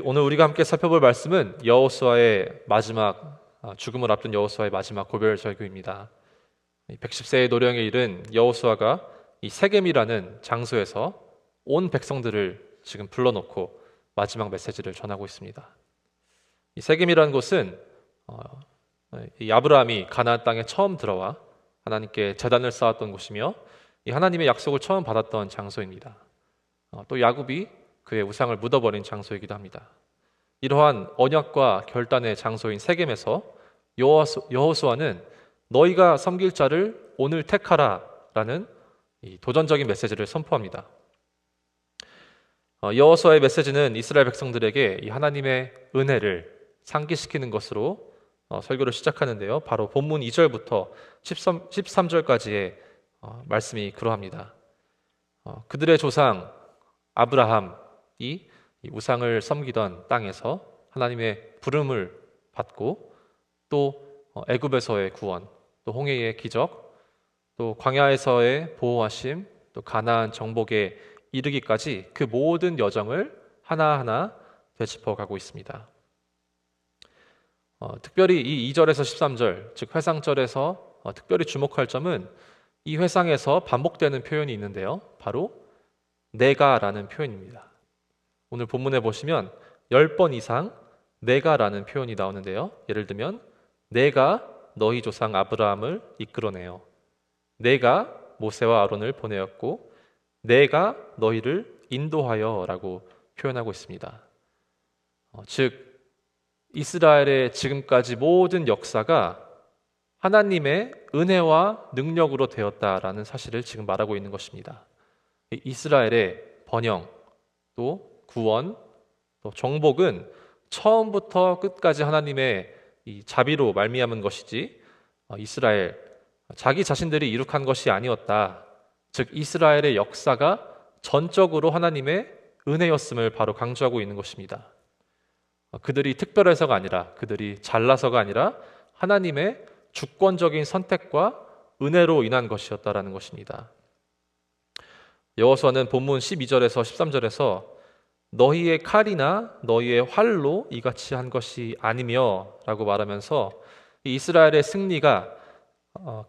오늘 우리가 함께 살펴볼 말씀은 여호수아의 마지막 죽음을 앞둔 여호수아의 마지막 고별 절규입니다. 110세의 노령에 이른 여호수아가 이 세겜이라는 장소에서 온 백성들을 지금 불러놓고 마지막 메시지를 전하고 있습니다. 이 세겜이라는 곳은 이 아브라함이 가나안 땅에 처음 들어와 하나님께 제단을 쌓았던 곳이며 이 하나님의 약속을 처음 받았던 장소입니다. 또 야곱이 그의 우상을 묻어버린 장소이기도 합니다. 이러한 언약과 결단의 장소인 세겜에서 여호수아는 너희가 섬길 자를 오늘 택하라 라는 이 도전적인 메시지를 선포합니다. 여호수아의 메시지는 이스라엘 백성들에게 이 하나님의 은혜를 상기시키는 것으로 설교를 시작하는데요. 바로 본문 2절부터 13절까지의 말씀이 그러합니다. 그들의 조상 아브라함이 이 우상을 섬기던 땅에서 하나님의 부름을 받고 또 애굽에서의 구원, 또 홍해의 기적, 또 광야에서의 보호하심, 또 가나안 정복에 이르기까지 그 모든 여정을 하나하나 되짚어 가고 있습니다. 특별히 이 2절에서 13절, 즉 회상절에서 특별히 주목할 점은 이 회상에서 반복되는 표현이 있는데요. 바로 내가라는 표현입니다. 오늘 본문에 보시면 10번 이상 내가라는 표현이 나오는데요. 예를 들면 내가 너희 조상 아브라함을 이끌어내어, 내가 모세와 아론을 보내었고, 내가 너희를 인도하여 라고 표현하고 있습니다. 즉 이스라엘의 지금까지 모든 역사가 하나님의 은혜와 능력으로 되었다라는 사실을 지금 말하고 있는 것입니다. 이스라엘의 번영, 또 구원, 또 정복은 처음부터 끝까지 하나님의 이 자비로 말미암은 것이지 이스라엘 자기 자신들이 이룩한 것이 아니었다. 즉 이스라엘의 역사가 전적으로 하나님의 은혜였음을 바로 강조하고 있는 것입니다. 그들이 특별해서가 아니라, 그들이 잘나서가 아니라 하나님의 주권적인 선택과 은혜로 인한 것이었다라는 것입니다. 여호수아는 본문 12절에서 13절에서 너희의 칼이나 너희의 활로 이같이 한 것이 아니며 라고 말하면서 이스라엘의 승리가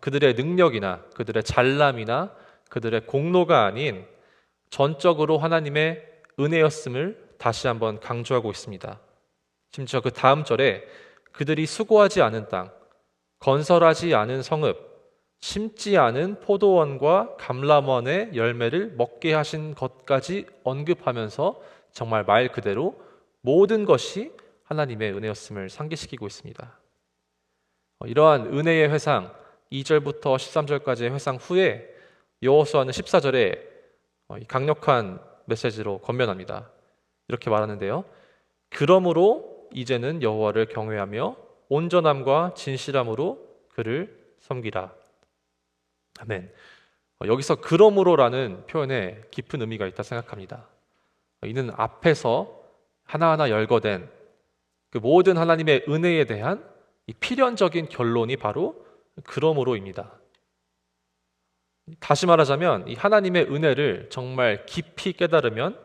그들의 능력이나 그들의 잘남이나 그들의 공로가 아닌 전적으로 하나님의 은혜였음을 다시 한번 강조하고 있습니다. 심지어 그 다음 절에 그들이 수고하지 않은 땅, 건설하지 않은 성읍, 심지 않은 포도원과 감람원의 열매를 먹게 하신 것까지 언급하면서 정말 말 그대로 모든 것이 하나님의 은혜였음을 상기시키고 있습니다. 이러한 은혜의 회상 2절부터 13절까지의 회상 후에 여호수아는 14절에 강력한 메시지로 권면합니다. 이렇게 말하는데요. 그러므로 이제는 여호와를 경외하며 온전함과 진실함으로 그를 섬기라. 아멘. 여기서 그러므로라는 표현에 깊은 의미가 있다 생각합니다. 이는 앞에서 하나하나 열거된 그 모든 하나님의 은혜에 대한 이 필연적인 결론이 바로 그러므로입니다. 다시 말하자면 이 하나님의 은혜를 정말 깊이 깨달으면,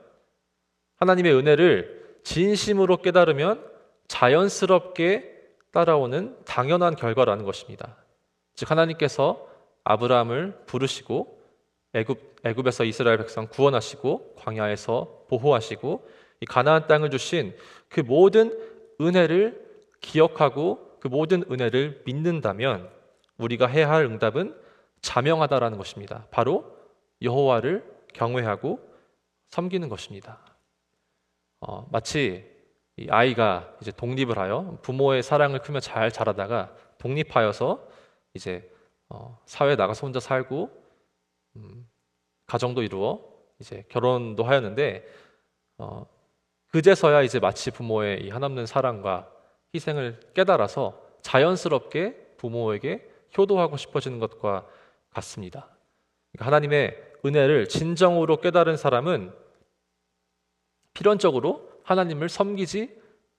하나님의 은혜를 진심으로 깨달으면 자연스럽게 따라오는 당연한 결과라는 것입니다. 즉 하나님께서 아브라함을 부르시고 애굽에서 이스라엘 백성 구원하시고 광야에서 보호하시고 이 가나안 땅을 주신 그 모든 은혜를 기억하고 그 모든 은혜를 믿는다면 우리가 해야 할 응답은 자명하다라는 것입니다. 바로 여호와를 경외하고 섬기는 것입니다. 마치 이 아이가 이제 독립을 하여 부모의 사랑을 크며 잘 자라다가 독립하여서 이제 사회에 나가서 혼자 살고 가정도 이루어 이제 결혼도 하였는데 그제서야 이제 마치 부모의 이 한없는 사랑과 희생을 깨달아서 자연스럽게 부모에게 효도하고 싶어지는 것과 같습니다. 그러니까 하나님의 은혜를 진정으로 깨달은 사람은 필연적으로 하나님을 섬기지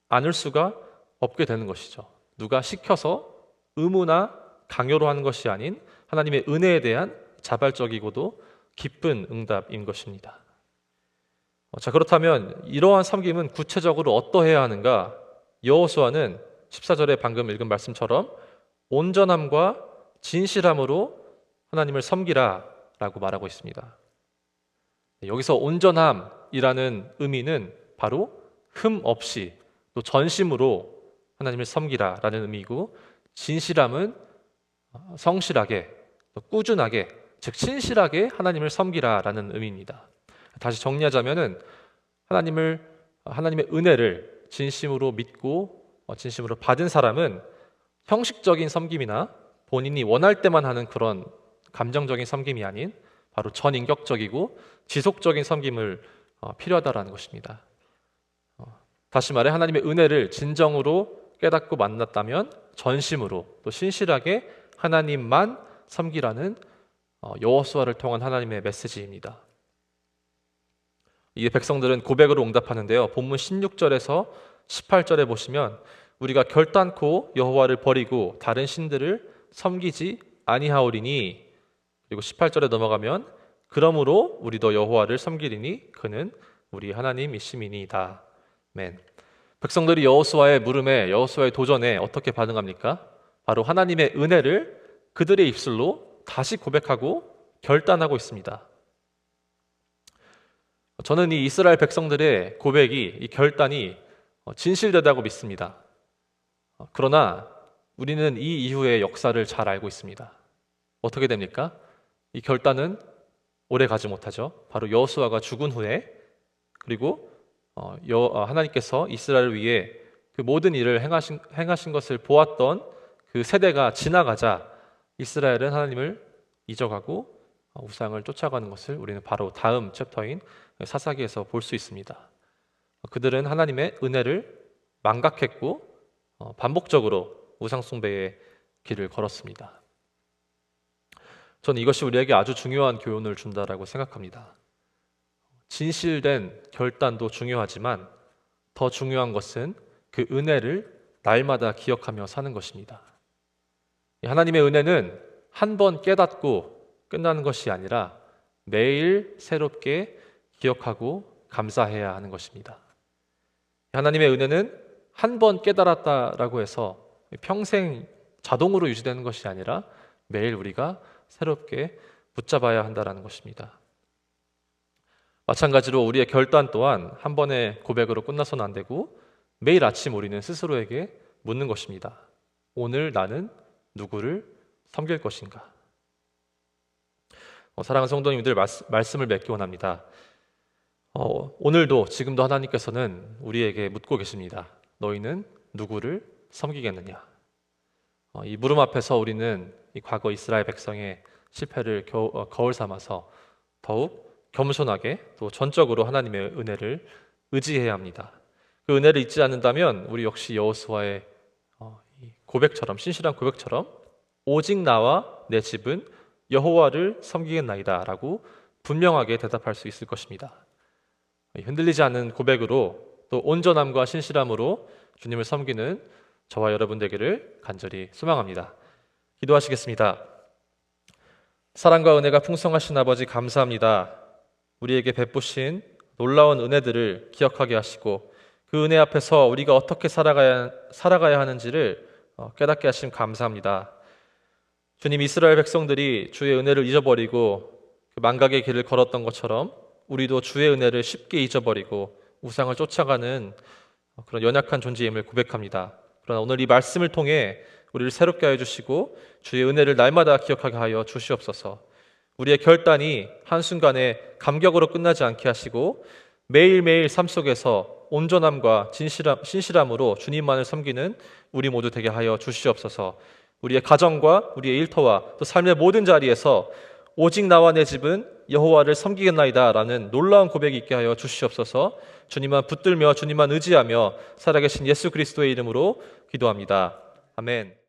않을 수가 없게 되는 것이죠. 누가 시켜서 의무나 강요로 하는 것이 아닌 하나님의 은혜에 대한 자발적이고도 기쁜 응답인 것입니다. 자, 그렇다면 이러한 섬김은 구체적으로 어떠해야 하는가? 여호수아는 14절에 방금 읽은 말씀처럼 온전함과 진실함으로 하나님을 섬기라 라고 말하고 있습니다. 여기서 온전함이라는 의미는 바로 흠 없이 또 전심으로 하나님을 섬기라 라는 의미이고, 진실함은 성실하게 또 꾸준하게, 즉 신실하게 하나님을 섬기라 라는 의미입니다. 다시 정리하자면은 하나님의 은혜를 진심으로 믿고 진심으로 받은 사람은 형식적인 섬김이나 본인이 원할 때만 하는 그런 감정적인 섬김이 아닌 바로 전인격적이고 지속적인 섬김을 필요하다라는 것입니다. 다시 말해 하나님의 은혜를 진정으로 깨닫고 만났다면 전심으로 또 신실하게 하나님만 섬기라는 여호수아를 통한 하나님의 메시지입니다. 이 백성들은 고백으로 응답하는데요. 본문 16절에서 18절에 보시면 우리가 결단코 여호와를 버리고 다른 신들을 섬기지 아니하오리니, 그리고 18절에 넘어가면 그러므로 우리도 여호와를 섬기리니 그는 우리 하나님이심이니이다. 아멘. 백성들이 여호수아의 물음에, 여호수아의 도전에 어떻게 반응합니까? 바로 하나님의 은혜를 그들의 입술로 다시 고백하고 결단하고 있습니다. 저는 이 이스라엘 백성들의 고백이, 이 결단이 진실되다고 믿습니다. 그러나 우리는 이 이후의 역사를 잘 알고 있습니다. 어떻게 됩니까? 이 결단은 오래 가지 못하죠. 바로 여호수아가 죽은 후에, 그리고 하나님께서 이스라엘을 위해 그 모든 일을 행하신 것을 보았던 그 세대가 지나가자 이스라엘은 하나님을 잊어가고 우상을 쫓아가는 것을 우리는 바로 다음 챕터인 사사기에서 볼 수 있습니다. 그들은 하나님의 은혜를 망각했고 반복적으로 우상 숭배의 길을 걸었습니다. 저는 이것이 우리에게 아주 중요한 교훈을 준다라고 생각합니다. 진실된 결단도 중요하지만 더 중요한 것은 그 은혜를 날마다 기억하며 사는 것입니다. 하나님의 은혜는 한 번 깨닫고 끝나는 것이 아니라 매일 새롭게 기억하고 감사해야 하는 것입니다. 하나님의 은혜는 한 번 깨달았다라고 해서 평생 자동으로 유지되는 것이 아니라 매일 우리가 새롭게 붙잡아야 한다는 것입니다. 마찬가지로 우리의 결단 또한 한 번의 고백으로 끝나서는 안 되고 매일 아침 우리는 스스로에게 묻는 것입니다. 오늘 나는 누구를 섬길 것인가? 사랑하는 성도님들, 말씀을 맺기 원합니다. 오늘도 지금도 하나님께서는 우리에게 묻고 계십니다. 너희는 누구를 섬기겠느냐? 이 물음 앞에서 우리는 이 과거 이스라엘 백성의 실패를 거울 삼아서 더욱 겸손하게 또 전적으로 하나님의 은혜를 의지해야 합니다. 그 은혜를 잊지 않는다면 우리 역시 여호수아의 고백처럼, 신실한 고백처럼 오직 나와 내 집은 여호와를 섬기겠나이다 라고 분명하게 대답할 수 있을 것입니다. 흔들리지 않는 고백으로 또 온전함과 신실함으로 주님을 섬기는 저와 여러분 되기를 간절히 소망합니다. 기도하시겠습니다. 사랑과 은혜가 풍성하신 아버지, 감사합니다. 우리에게 베푸신 놀라운 은혜들을 기억하게 하시고 그 은혜 앞에서 우리가 어떻게 살아가야 하는지를 깨닫게 하심 감사합니다. 주님, 이스라엘 백성들이 주의 은혜를 잊어버리고 그 망각의 길을 걸었던 것처럼 우리도 주의 은혜를 쉽게 잊어버리고 우상을 쫓아가는 그런 연약한 존재임을 고백합니다. 그러나 오늘 이 말씀을 통해 우리를 새롭게 하여 주시고 주의 은혜를 날마다 기억하게 하여 주시옵소서. 우리의 결단이 한순간에 감격으로 끝나지 않게 하시고 매일매일 삶 속에서 온전함과 신실함으로 주님만을 섬기는 우리 모두 되게 하여 주시옵소서. 우리의 가정과 우리의 일터와 또 삶의 모든 자리에서 오직 나와 내 집은 여호와를 섬기겠나이다 라는 놀라운 고백이 있게 하여 주시옵소서. 주님만 붙들며 주님만 의지하며 살아계신 예수 그리스도의 이름으로 기도합니다. 아멘.